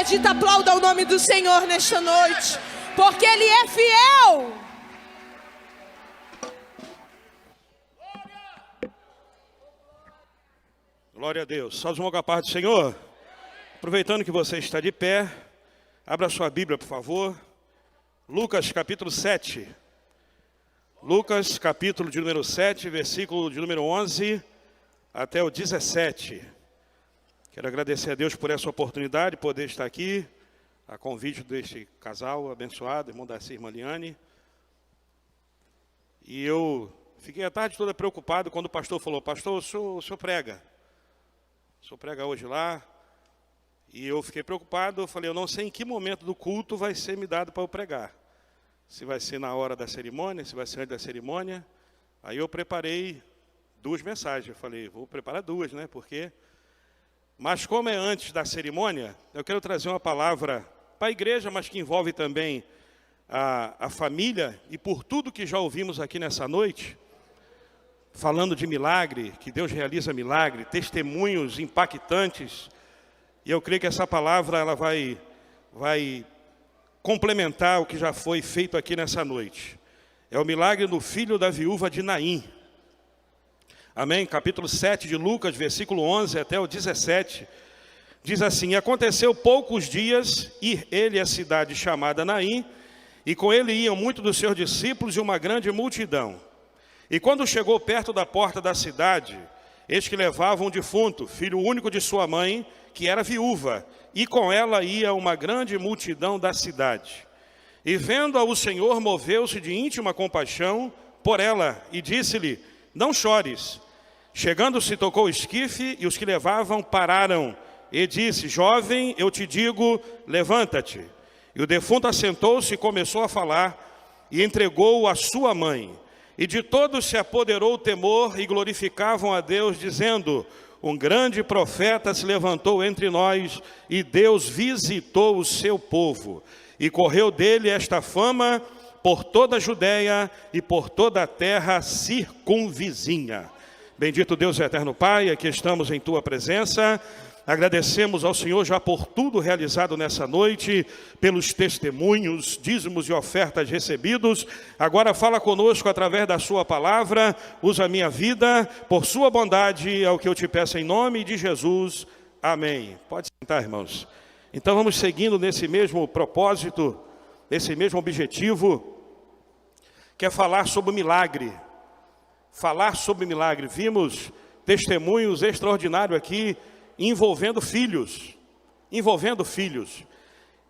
acredita, aplauda o nome do Senhor nesta noite, porque Ele é fiel. Glória a Deus. Só com a paz do Senhor. Aproveitando que você está de pé, abra sua Bíblia, por favor. Lucas capítulo 7. Lucas capítulo de número 7, versículo de número 11 até o 17. Quero agradecer a Deus por essa oportunidade de poder estar aqui, a convite deste casal abençoado, irmão Darcy e irmã Liane. E eu fiquei a tarde toda preocupado quando o pastor falou: pastor, o senhor prega. O senhor prega hoje lá. E eu fiquei preocupado, eu falei, eu não sei em que momento do culto vai ser me dado para eu pregar. Se vai ser na hora da cerimônia, se vai ser antes da cerimônia. Aí eu preparei 2 mensagens. Eu falei, vou preparar 2, né? Porque... Mas como é antes da cerimônia, eu quero trazer uma palavra para a igreja, mas que envolve também a família. E por tudo que já ouvimos aqui nessa noite, falando de milagre, que Deus realiza milagre, testemunhos impactantes. E eu creio que essa palavra ela vai complementar o que já foi feito aqui nessa noite. É o milagre do filho da viúva de Naim. Amém? Capítulo 7 de Lucas, versículo 11 até o 17. Diz assim: e aconteceu poucos dias, ir ele à cidade chamada Naim, e com ele iam muitos dos seus discípulos e uma grande multidão. E quando chegou perto da porta da cidade, eis que levavam um defunto, filho único de sua mãe, que era viúva, e com ela ia uma grande multidão da cidade. E vendo-a o Senhor, moveu-se de íntima compaixão por ela, e disse-lhe, não chores. Chegando-se, tocou o esquife, e os que levavam pararam, e disse, jovem, eu te digo, levanta-te. E o defunto assentou-se e começou a falar, e entregou-o à sua mãe. E de todos se apoderou o temor, e glorificavam a Deus, dizendo, um grande profeta se levantou entre nós, e Deus visitou o seu povo. E correu dele esta fama por toda a Judéia e por toda a terra circunvizinha. Bendito Deus e eterno Pai, aqui estamos em Tua presença. Agradecemos ao Senhor já por tudo realizado nessa noite, pelos testemunhos, dízimos e ofertas recebidos. Agora fala conosco através da Sua palavra, usa a minha vida, por Sua bondade, é o que eu te peço em nome de Jesus. Amém. Pode sentar, irmãos. Então vamos seguindo nesse mesmo propósito, nesse mesmo objetivo, que é falar sobre o milagre. Falar sobre milagre. Vimos testemunhos extraordinários aqui, envolvendo filhos.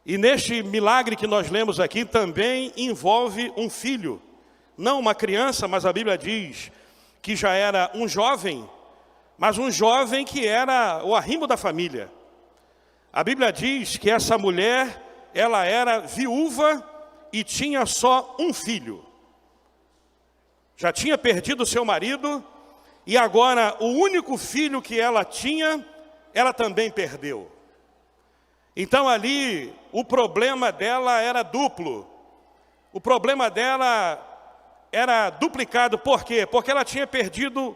E neste milagre que nós lemos aqui, também envolve um filho. Não uma criança, mas a Bíblia diz que já era um jovem, mas um jovem que era o arrimo da família. A Bíblia diz que essa mulher, ela era viúva e tinha só um filho. Já tinha perdido seu marido e agora o único filho que ela tinha, ela também perdeu. Então ali o problema dela era duplo. O problema dela era duplicado. Por quê? Porque ela tinha perdido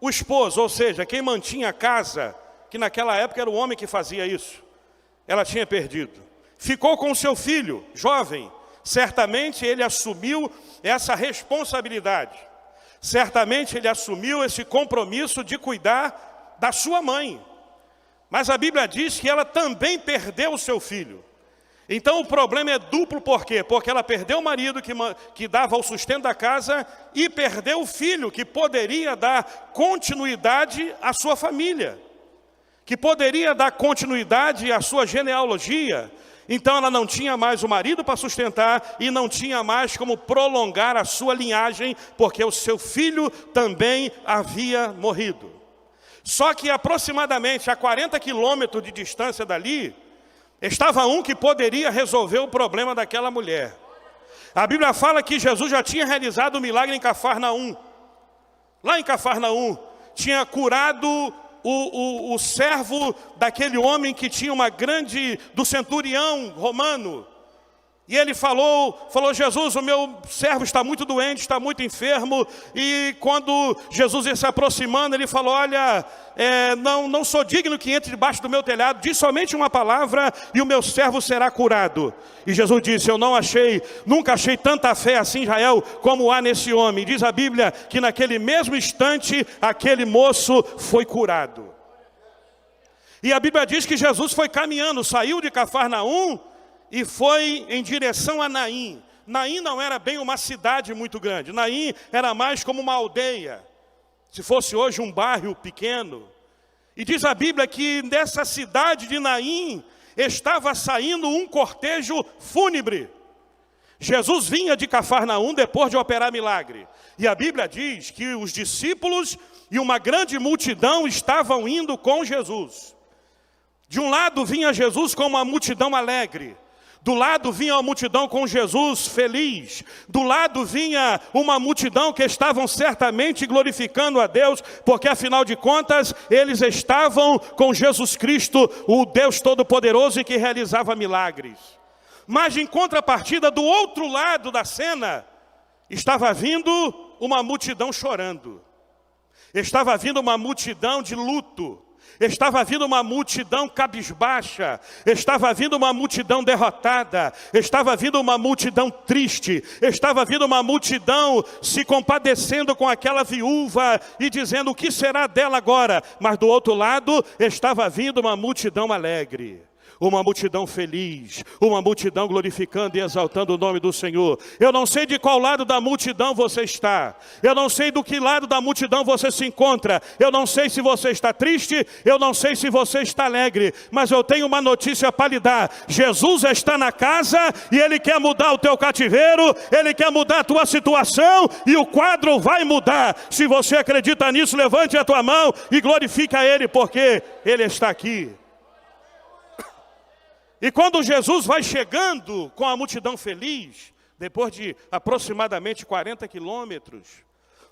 o esposo, ou seja, quem mantinha a casa, que naquela época era o homem que fazia isso. Ela tinha perdido. Ficou com o seu filho, jovem. Certamente ele assumiu essa responsabilidade. Certamente ele assumiu esse compromisso de cuidar da sua mãe. Mas a Bíblia diz que ela também perdeu o seu filho. Então o problema é duplo, por quê? Porque ela perdeu o marido que dava o sustento da casa e perdeu o filho que poderia dar continuidade à sua família, que poderia dar continuidade à sua genealogia. Então ela não tinha mais o marido para sustentar e não tinha mais como prolongar a sua linhagem, porque o seu filho também havia morrido. Só que aproximadamente a 40 quilômetros de distância dali, estava um que poderia resolver o problema daquela mulher. A Bíblia fala que Jesus já tinha realizado o milagre em Cafarnaum. Lá em Cafarnaum, tinha curado o servo daquele homem que tinha uma grande, do centurião romano. E ele falou, Jesus, o meu servo está muito doente, está muito enfermo. E quando Jesus ia se aproximando, ele falou, olha, não sou digno que entre debaixo do meu telhado, diz somente uma palavra e o meu servo será curado. E Jesus disse, nunca achei tanta fé assim em Israel como há nesse homem. E diz a Bíblia que naquele mesmo instante, aquele moço foi curado. E a Bíblia diz que Jesus foi caminhando, saiu de Cafarnaum e foi em direção a Naim. Naim não era bem uma cidade muito grande. Naim era mais como uma aldeia. Se fosse hoje um bairro pequeno. E diz a Bíblia que dessa cidade de Naim estava saindo um cortejo fúnebre. Jesus vinha de Cafarnaum depois de operar milagre. E a Bíblia diz que os discípulos e uma grande multidão estavam indo com Jesus. De um lado vinha Jesus com uma multidão alegre. Do lado vinha uma multidão com Jesus feliz. Do lado vinha uma multidão que estavam certamente glorificando a Deus, porque afinal de contas, eles estavam com Jesus Cristo, o Deus Todo-Poderoso e que realizava milagres. Mas em contrapartida, do outro lado da cena, estava vindo uma multidão chorando. Estava vindo uma multidão de luto. Estava vindo uma multidão cabisbaixa, estava vindo uma multidão derrotada, estava vindo uma multidão triste, estava vindo uma multidão se compadecendo com aquela viúva e dizendo o que será dela agora. Mas do outro lado estava vindo uma multidão alegre. Uma multidão feliz, uma multidão glorificando e exaltando o nome do Senhor. Eu não sei de qual lado da multidão você está. Eu não sei do que lado da multidão você se encontra. Eu não sei se você está triste, eu não sei se você está alegre. Mas eu tenho uma notícia para lhe dar. Jesus está na casa e Ele quer mudar o teu cativeiro, Ele quer mudar a tua situação e o quadro vai mudar. Se você acredita nisso, levante a tua mão e glorifique a Ele, porque Ele está aqui. E quando Jesus vai chegando com a multidão feliz, depois de aproximadamente 40 quilômetros,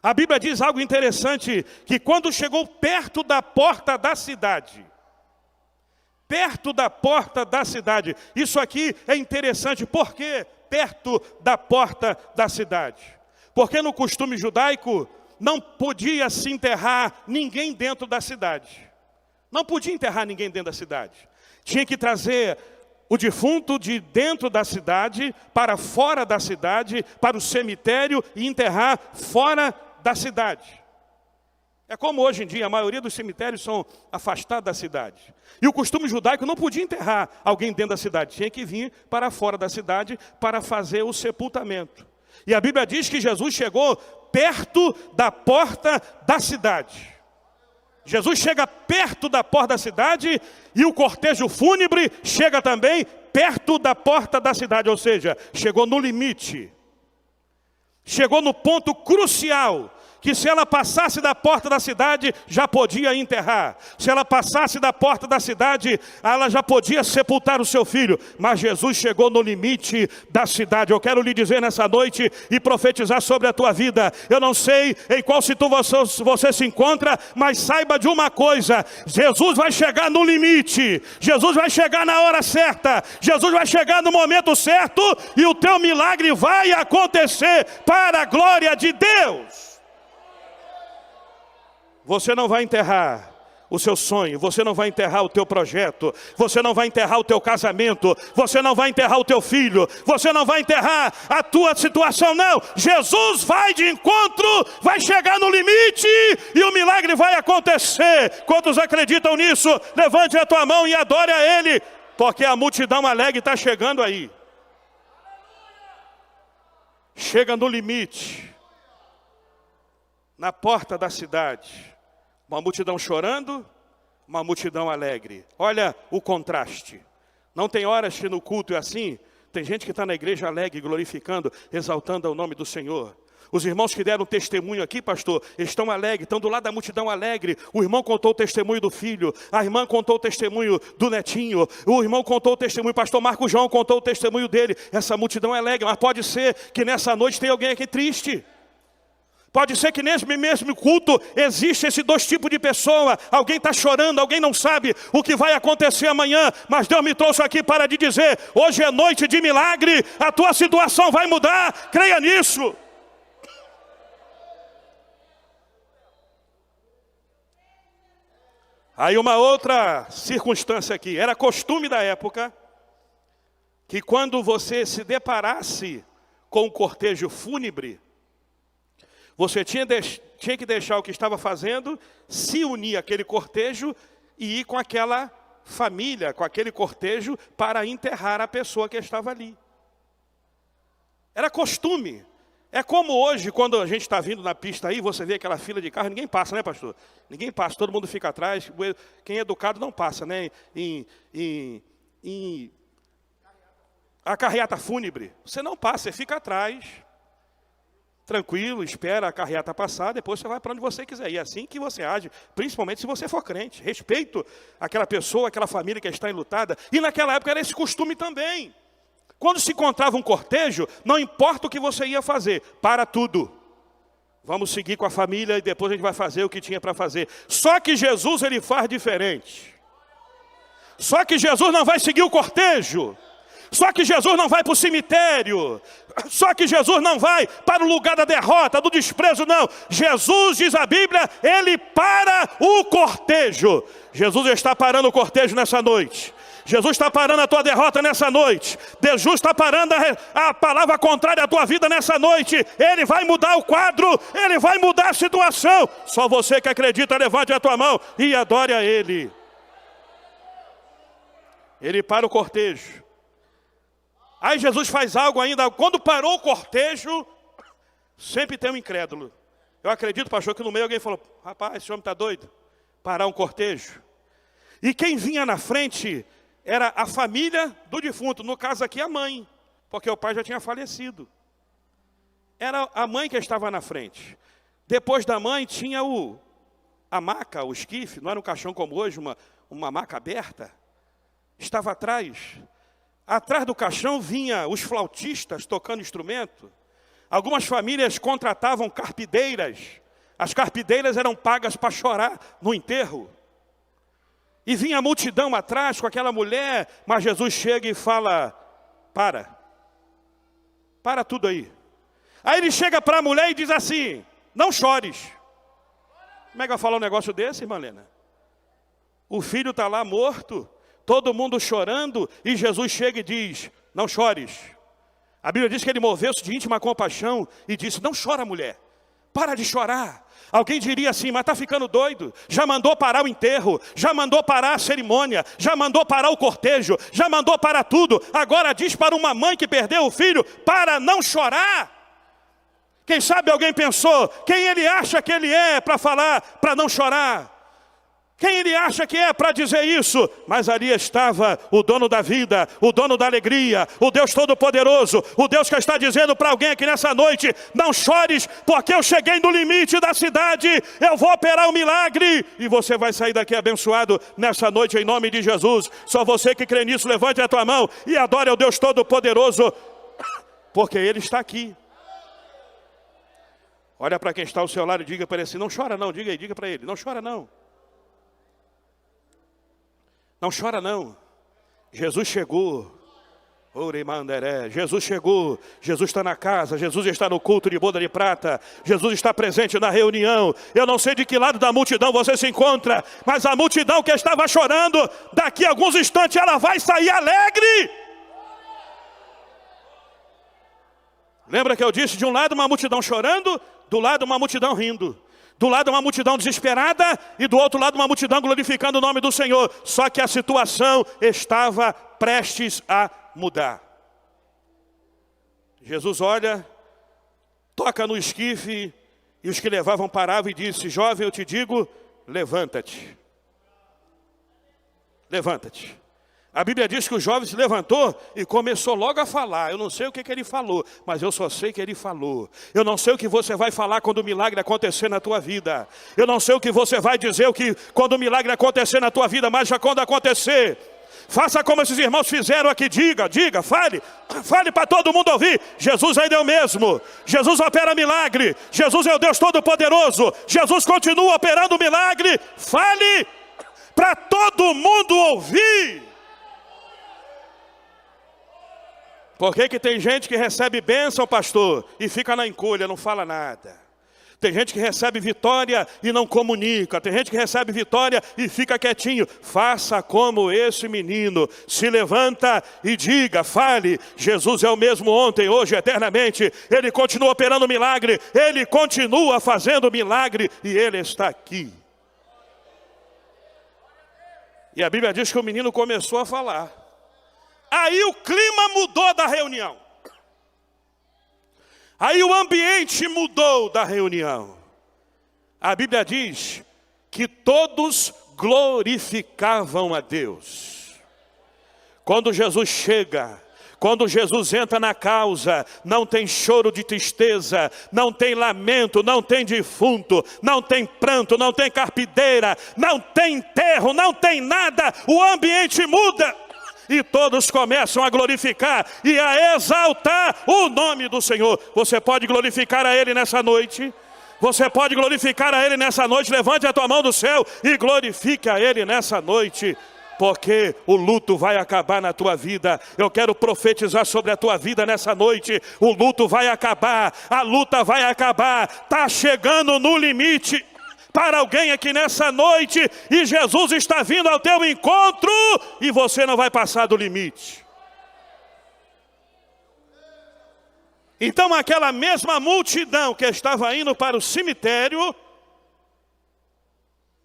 a Bíblia diz algo interessante, que quando chegou perto da porta da cidade, isso aqui é interessante, por que perto da porta da cidade? Porque no costume judaico, não podia se enterrar ninguém dentro da cidade. Não podia enterrar ninguém dentro da cidade. Tinha que trazer o defunto de dentro da cidade, para fora da cidade, para o cemitério e enterrar fora da cidade. É como hoje em dia, a maioria dos cemitérios são afastados da cidade. E o costume judaico não podia enterrar alguém dentro da cidade, tinha que vir para fora da cidade para fazer o sepultamento. E a Bíblia diz que Jesus chegou perto da porta da cidade. Jesus chega perto da porta da cidade e o cortejo fúnebre chega também perto da porta da cidade, ou seja, chegou no limite. Chegou no ponto crucial, que se ela passasse da porta da cidade, já podia enterrar. Se ela passasse da porta da cidade, ela já podia sepultar o seu filho. Mas Jesus chegou no limite da cidade. Eu quero lhe dizer nessa noite e profetizar sobre a tua vida. Eu não sei em qual situação você se encontra, mas saiba de uma coisa. Jesus vai chegar no limite. Jesus vai chegar na hora certa. Jesus vai chegar no momento certo e o teu milagre vai acontecer para a glória de Deus. Você não vai enterrar o seu sonho, você não vai enterrar o teu projeto, você não vai enterrar o teu casamento, você não vai enterrar o teu filho, você não vai enterrar a tua situação, não. Jesus vai de encontro, vai chegar no limite e o milagre vai acontecer. Quantos acreditam nisso? Levante a tua mão e adore a Ele, porque a multidão alegre está chegando aí. Chega no limite, na porta da cidade. Uma multidão chorando, uma multidão alegre. Olha o contraste. Não tem horas que no culto é assim. Tem gente que está na igreja alegre, glorificando, exaltando o nome do Senhor. Os irmãos que deram testemunho aqui, pastor, estão alegres, estão do lado da multidão alegre. O irmão contou o testemunho do filho, a irmã contou o testemunho do netinho, o irmão contou o testemunho, o pastor Marco João contou o testemunho dele. Essa multidão é alegre, mas pode ser que nessa noite tenha alguém aqui triste. Pode ser que nesse mesmo culto existe esses dois tipos de pessoa. Alguém está chorando, alguém não sabe o que vai acontecer amanhã. Mas Deus me trouxe aqui para te dizer, hoje é noite de milagre, a tua situação vai mudar, creia nisso. Aí uma outra circunstância aqui, era costume da época, que quando você se deparasse com um cortejo fúnebre, você tinha que deixar o que estava fazendo, se unir àquele cortejo e ir com aquela família, com aquele cortejo, para enterrar a pessoa que estava ali. Era costume. É como hoje, quando a gente está vindo na pista aí, você vê aquela fila de carro, ninguém passa, né, pastor? Ninguém passa, todo mundo fica atrás. Quem é educado não passa, né? A carreata fúnebre, você não passa, você fica atrás. Tranquilo, espera a carreata passar, depois você vai para onde você quiser. E é assim que você age, principalmente se você for crente. Respeito aquela pessoa, aquela família que está enlutada. E naquela época era esse costume também. Quando se encontrava um cortejo, não importa o que você ia fazer, para tudo. Vamos seguir com a família e depois a gente vai fazer o que tinha para fazer. Só que Jesus, ele faz diferente. Só que Jesus não vai seguir o cortejo. Só que Jesus não vai para o cemitério. Só que Jesus não vai para o lugar da derrota, do desprezo, não. Jesus, diz a Bíblia, ele para o cortejo. Jesus está parando o cortejo nessa noite. Jesus está parando a tua derrota nessa noite. Jesus está parando a palavra contrária à tua vida nessa noite. Ele vai mudar o quadro, ele vai mudar a situação. Só você que acredita, levante a tua mão e adore a Ele. Ele para o cortejo. Aí Jesus faz algo ainda, quando parou o cortejo, sempre tem um incrédulo. Eu acredito, pastor, que no meio alguém falou, rapaz, esse homem está doido, parar um cortejo. E quem vinha na frente era a família do defunto, no caso aqui a mãe, porque o pai já tinha falecido. Era a mãe que estava na frente. Depois da mãe tinha a maca, o esquife, não era um caixão como hoje, uma maca aberta. Estava atrás. Atrás do caixão vinha os flautistas tocando instrumento. Algumas famílias contratavam carpideiras. As carpideiras eram pagas para chorar no enterro. E vinha a multidão atrás com aquela mulher, mas Jesus chega e fala, para tudo aí. Aí ele chega para a mulher e diz assim, não chores. Como é que vai falar um negócio desse, irmã Helena? O filho está lá morto, todo mundo chorando, e Jesus chega e diz, não chores. A Bíblia diz que ele moveu-se de íntima compaixão e disse, não chora, mulher, para de chorar. Alguém diria assim, mas está ficando doido, já mandou parar o enterro, já mandou parar a cerimônia, já mandou parar o cortejo, já mandou parar tudo, agora diz para uma mãe que perdeu o filho, para não chorar. Quem sabe alguém pensou, quem ele acha que ele é para falar, para não chorar? Quem ele acha que é para dizer isso? Mas ali estava o dono da vida, o dono da alegria, o Deus Todo-Poderoso, o Deus que está dizendo para alguém aqui nessa noite, não chores, porque eu cheguei no limite da cidade, eu vou operar um milagre, e você vai sair daqui abençoado nessa noite em nome de Jesus. Só você que crê nisso, levante a tua mão e adore ao Deus Todo-Poderoso, porque Ele está aqui. Olha para quem está ao seu lado e diga para ele assim, não chora não, diga para ele, não chora não. Não chora não, Jesus chegou, Jesus chegou, Jesus está na casa, Jesus está no culto de boda de prata, Jesus está presente na reunião. Eu não sei de que lado da multidão você se encontra, mas a multidão que estava chorando, daqui a alguns instantes ela vai sair alegre. Lembra que eu disse, de um lado uma multidão chorando, do lado uma multidão rindo. Do lado uma multidão desesperada e do outro lado uma multidão glorificando o nome do Senhor. Só que a situação estava prestes a mudar. Jesus olha, toca no esquife e os que levavam paravam e disse, jovem, eu te digo, levanta-te. Levanta-te. A Bíblia diz que o jovem se levantou e começou logo a falar. Eu não sei o que ele falou, mas eu só sei que ele falou. Eu não sei o que você vai falar quando o milagre acontecer na tua vida. Eu não sei o que você vai dizer quando o milagre acontecer na tua vida, mas já quando acontecer, Faça como esses irmãos fizeram aqui, diga, fale para todo mundo ouvir. Jesus ainda é o mesmo, Jesus opera milagre, Jesus é o Deus Todo-Poderoso, Jesus continua operando milagre. Fale para todo mundo ouvir. Por que tem gente que recebe bênção, pastor, e fica na encolha, não fala nada? Tem gente que recebe vitória e não comunica. Tem gente que recebe vitória e fica quietinho. Faça como esse menino. Se levanta e diga, fale. Jesus é o mesmo ontem, hoje, eternamente. Ele continua operando milagre. Ele continua fazendo milagre. E Ele está aqui. E a Bíblia diz que o menino começou a falar. Aí o clima mudou da reunião. Aí o ambiente mudou da reunião. A Bíblia diz que todos glorificavam a Deus. Quando Jesus chega, quando Jesus entra na causa, não tem choro de tristeza, não tem lamento, não tem defunto, não tem pranto, não tem carpideira, não tem enterro, não tem nada. O ambiente muda. E todos começam a glorificar e a exaltar o nome do Senhor. Você pode glorificar a Ele nessa noite? Você pode glorificar a Ele nessa noite? Levante a tua mão do céu e glorifique a Ele nessa noite. Porque o luto vai acabar na tua vida. Eu quero profetizar sobre a tua vida nessa noite. O luto vai acabar, a luta vai acabar. Está chegando no limite para alguém aqui nessa noite, e Jesus está vindo ao teu encontro, e você não vai passar do limite. Então aquela mesma multidão que estava indo para o cemitério,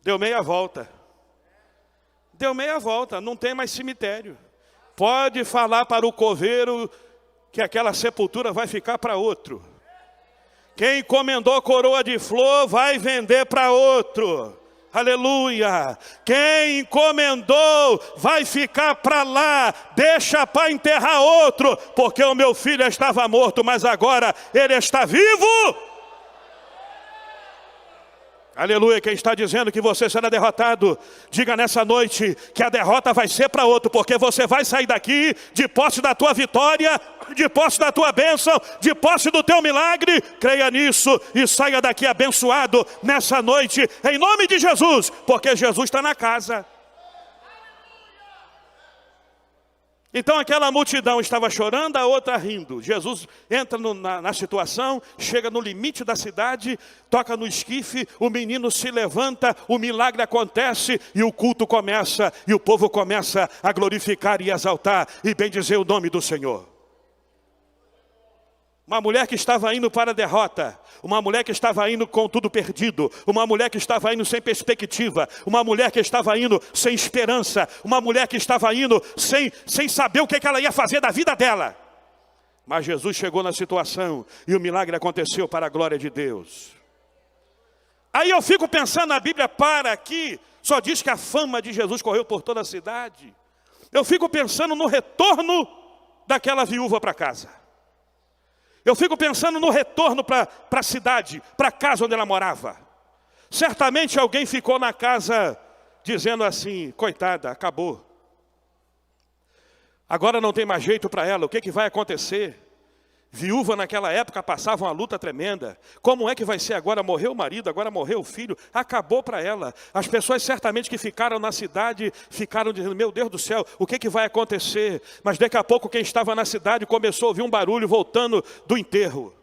deu meia volta. Deu meia volta, não tem mais cemitério. Pode falar para o coveiro que aquela sepultura vai ficar para outro. Quem encomendou coroa de flor vai vender para outro. Aleluia. Quem encomendou vai ficar para lá. Deixa para enterrar outro. Porque o meu filho estava morto, mas agora ele está vivo. Aleluia. Quem está dizendo que você será derrotado, diga nessa noite que a derrota vai ser para outro, porque você vai sair daqui de posse da tua vitória, de posse da tua bênção, de posse do teu milagre. Creia nisso e saia daqui abençoado nessa noite, em nome de Jesus, porque Jesus está na casa. Então aquela multidão estava chorando, a outra rindo. Jesus entra na situação, chega no limite da cidade, toca no esquife, o menino se levanta, o milagre acontece e o culto começa. E o povo começa a glorificar e exaltar e bendizer o nome do Senhor. Uma mulher que estava indo para a derrota, uma mulher que estava indo com tudo perdido, uma mulher que estava indo sem perspectiva, uma mulher que estava indo sem esperança, uma mulher que estava indo sem saber o que ela ia fazer da vida dela. Mas Jesus chegou na situação e o milagre aconteceu para a glória de Deus. Aí eu fico pensando, a Bíblia para aqui, só diz que a fama de Jesus correu por toda a cidade. Eu fico pensando no retorno daquela viúva para casa. Eu fico pensando no retorno para a cidade, para a casa onde ela morava. Certamente alguém ficou na casa dizendo assim, coitada, acabou. Agora não tem mais jeito para ela, o que vai acontecer? Viúva naquela época passava uma luta tremenda. Como é que vai ser agora? Morreu o marido, agora morreu o filho. Acabou para ela. As pessoas certamente que ficaram na cidade, ficaram dizendo, meu Deus do céu, o que vai acontecer? Mas daqui a pouco quem estava na cidade começou a ouvir um barulho voltando do enterro.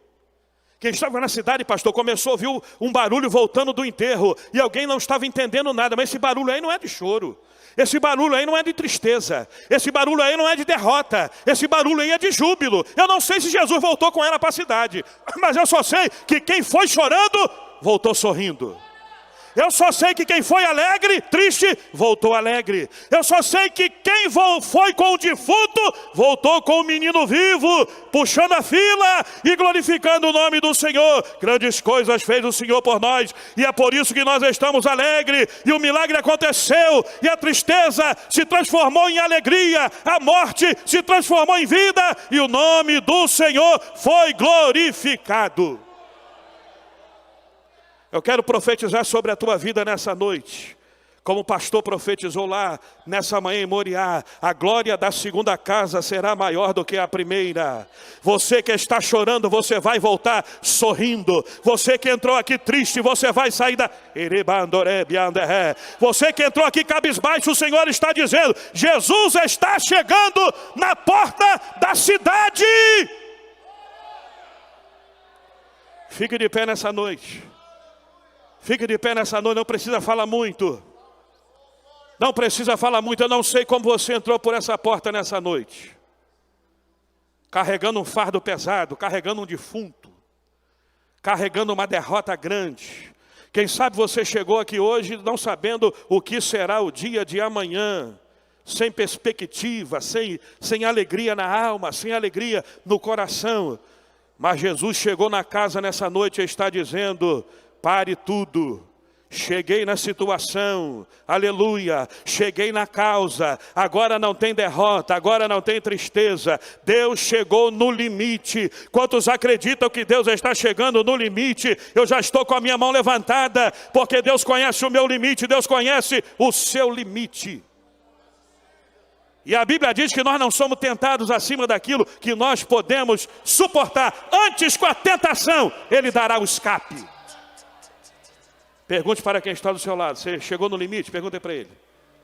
Quem estava na cidade, pastor, começou a ouvir um barulho voltando do enterro. E alguém não estava entendendo nada, mas esse barulho aí não é de choro. Esse barulho aí não é de tristeza. Esse barulho aí não é de derrota. Esse barulho aí é de júbilo. Eu não sei se Jesus voltou com ela para a cidade, mas eu só sei que quem foi chorando, voltou sorrindo. Eu só sei que quem foi alegre, triste, voltou alegre. Eu só sei que quem foi com o defunto, voltou com o menino vivo, puxando a fila e glorificando o nome do Senhor. Grandes coisas fez o Senhor por nós, e é por isso que nós estamos alegres. E o milagre aconteceu, e a tristeza se transformou em alegria, a morte se transformou em vida, e o nome do Senhor foi glorificado. Eu quero profetizar sobre a tua vida nessa noite. Como o pastor profetizou lá nessa manhã em Moriá, a glória da segunda casa será maior do que a primeira. Você que está chorando, você vai voltar sorrindo. Você que entrou aqui triste, você vai sair da... Você que entrou aqui cabisbaixo, o Senhor está dizendo: Jesus está chegando na porta da cidade. Fique de pé nessa noite. Fique de pé nessa noite, não precisa falar muito. Não precisa falar muito, eu não sei como você entrou por essa porta nessa noite. Carregando um fardo pesado, carregando um defunto, carregando uma derrota grande. Quem sabe você chegou aqui hoje não sabendo o que será o dia de amanhã. Sem perspectiva, sem alegria na alma, sem alegria no coração. Mas Jesus chegou na casa nessa noite e está dizendo: pare tudo. Cheguei na situação, aleluia, cheguei na causa, agora não tem derrota, agora não tem tristeza. Deus chegou no limite. Quantos acreditam que Deus está chegando no limite? Eu já estou com a minha mão levantada, porque Deus conhece o meu limite, Deus conhece o seu limite. E a Bíblia diz que nós não somos tentados acima daquilo que nós podemos suportar. Antes, com a tentação, Ele dará o escape. Pergunte para quem está do seu lado: você chegou no limite? Pergunte para ele.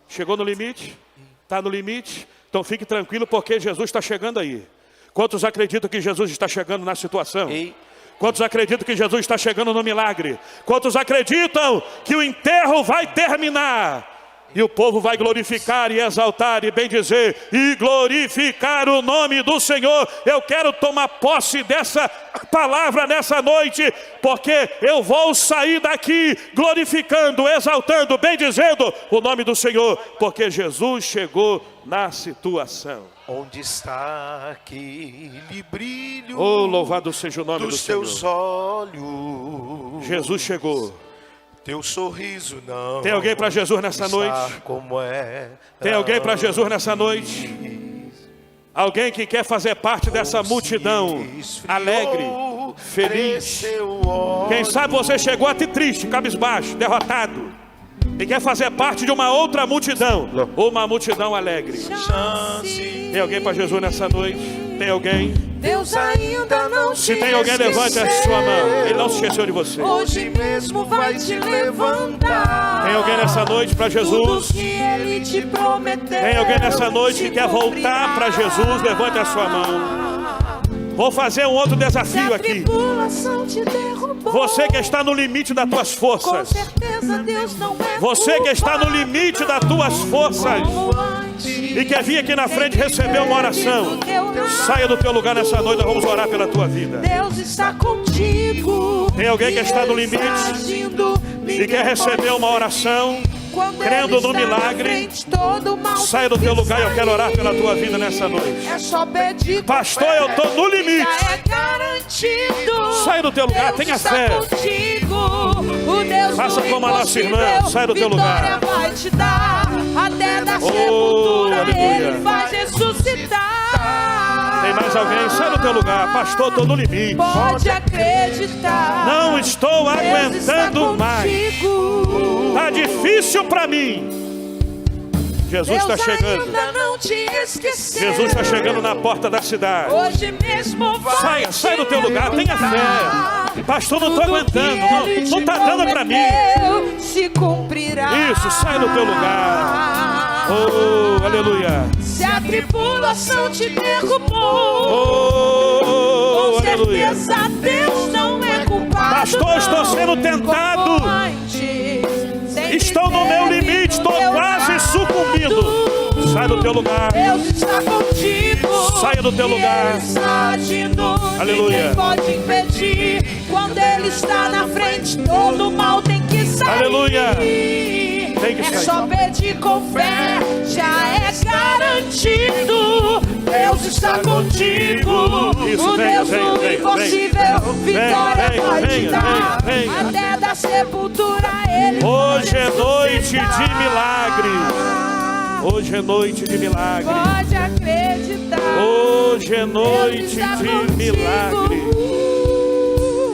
Chegou no limite? Está no limite? Então fique tranquilo, porque Jesus está chegando aí. Quantos acreditam que Jesus está chegando na situação? Quantos acreditam que Jesus está chegando no milagre? Quantos acreditam que o enterro vai terminar? E o povo vai glorificar e exaltar e bendizer e glorificar o nome do Senhor. Eu quero tomar posse dessa palavra nessa noite, porque eu vou sair daqui glorificando, exaltando, bendizendo o nome do Senhor, porque Jesus chegou na situação. Onde está aquele brilho? Oh, louvado seja o nome do Senhor. Dos teus olhos. Jesus chegou. Teu sorriso não. Tem alguém para Jesus nessa noite? Como é. Tem alguém para Jesus nessa noite? Alguém que quer fazer parte dessa multidão alegre, feliz. Quem sabe você chegou aqui triste, cabisbaixo, derrotado, e quer fazer parte de uma outra multidão, uma multidão alegre. Tem alguém para Jesus nessa noite? Tem alguém? Deus ainda não te Se tem alguém, levante a sua mão. Ele não se esqueceu de você. Hoje mesmo vai te levantar. Tem alguém nessa noite para Jesus? Tudo que Ele te prometeu, Tem alguém nessa noite que se quer voltar para Jesus? Levante a sua mão. Vou fazer um outro desafio aqui. Você que está no limite das tuas forças. Você que está no limite das tuas forças e quer vir aqui na frente receber uma oração, saia do teu lugar nessa noite, nós vamos orar pela tua vida. Deus está contigo. Tem alguém que está no limite e quer receber uma oração, crendo no milagre? Saia do teu lugar e eu quero orar pela tua vida nessa noite. É só pedir. Pastor, eu estou no limite. Já é garantido. Saia do teu lugar, tenha fé. Faça como a nossa irmã, sai do teu lugar. Vai te dar, até da sepultura Ele vai ressuscitar. Tem mais alguém? Sai do teu lugar. Pastor, estou no limite. Pode acreditar. Não estou aguentando mais. Está difícil para mim. Jesus está chegando. Não te esqueceu. Jesus está chegando na porta da cidade. Hoje mesmo vai. Sai do teu lugar, tenha fé. Pastor, não estou aguentando. Não está dando para mim. Se cumprirá. Isso, sai do teu lugar. Oh, aleluia. Se a tribulação te derrubou, oh, com aleluia. certeza Deus não é culpado. Pastor, estou sendo tentado. Estou no meu limite, estou quase sucumbindo. Sai do teu lugar. Deus está contigo. Saia do teu lugar. Está agindo. Aleluia. Ninguém pode impedir. Quando Ele está na frente, todo mal tem que sair. Aleluia. Tem que É sair. só pedir com fé, já é garantido. Deus está contigo. Isso, O venha, Deus venha, do venha, impossível, vitória venha, vai te venha, dar. venha, venha. Até da sepultura Ele Hoje é vai noite de ressuscitar. milagre. Hoje é noite de milagre. Pode acreditar. Hoje é noite Deus está de contigo. milagre.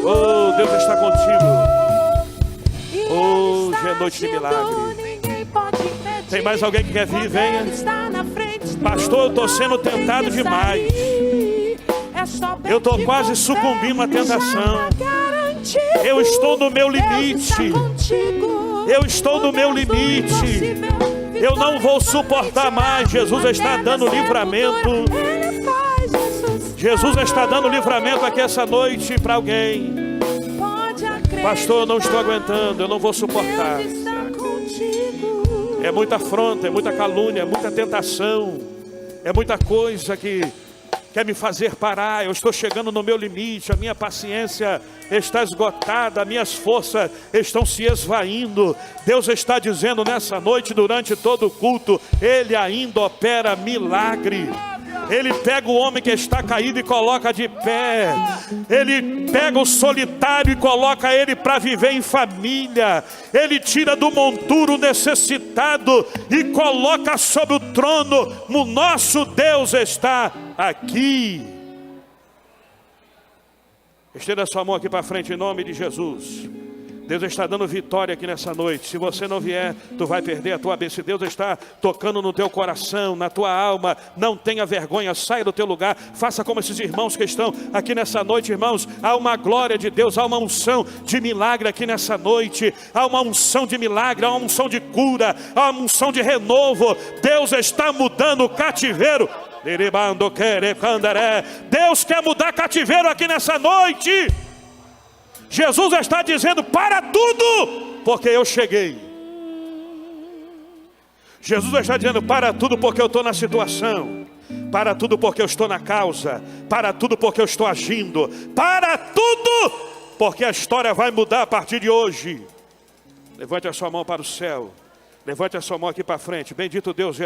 Oh, Deus está contigo. E Ele Hoje está é noite de agindo, milagre. ninguém pode Tem mais alguém que quer vir? Quando Venha. Ele está na frente, Pastor, eu estou tudo sendo tem tentado que demais. sair. É só Eu estou pedir quase com sucumbindo à fé, já tentação. tá garantido. Eu estou no meu Deus limite. está contigo. Eu estou no O meu Deus do limite. impossível, Eu não vou suportar vitoriosamente mais. Jesus está dando livramento. Ele faz, Jesus está dando livramento aqui essa noite para alguém. Pode acreditar. Pastor, eu não estou aguentando, eu não vou suportar. Deus está contigo. É muita afronta, é muita calúnia, é muita tentação. É muita coisa que quer me fazer parar. Eu estou chegando no meu limite, a minha paciência está esgotada, minhas forças estão se esvaindo. Deus está dizendo nessa noite, durante todo o culto, Ele ainda opera milagre. Ele pega o homem que está caído e coloca de pé. Ele pega o solitário e coloca ele para viver em família. Ele tira do monturo o necessitado e coloca sobre o trono. O nosso Deus está aqui. Estenda sua mão aqui para frente em nome de Jesus. Deus está dando vitória aqui nessa noite. Se você não vier, tu vai perder a tua bênção. Deus está tocando no teu coração, na tua alma. Não tenha vergonha, saia do teu lugar. Faça como esses irmãos que estão aqui nessa noite, irmãos. Há uma glória de Deus, há uma unção de milagre aqui nessa noite. Há uma unção de milagre, há uma unção de cura, há uma unção de renovo. Deus está mudando o cativeiro. Deus quer mudar cativeiro aqui nessa noite. Jesus está dizendo, para tudo, porque eu cheguei. Jesus está dizendo, para tudo, porque eu estou na situação. Para tudo, porque eu estou na causa. Para tudo, porque eu estou agindo. Para tudo, porque a história vai mudar a partir de hoje. Levante a sua mão para o céu. Levante a sua mão aqui para frente. Bendito Deus.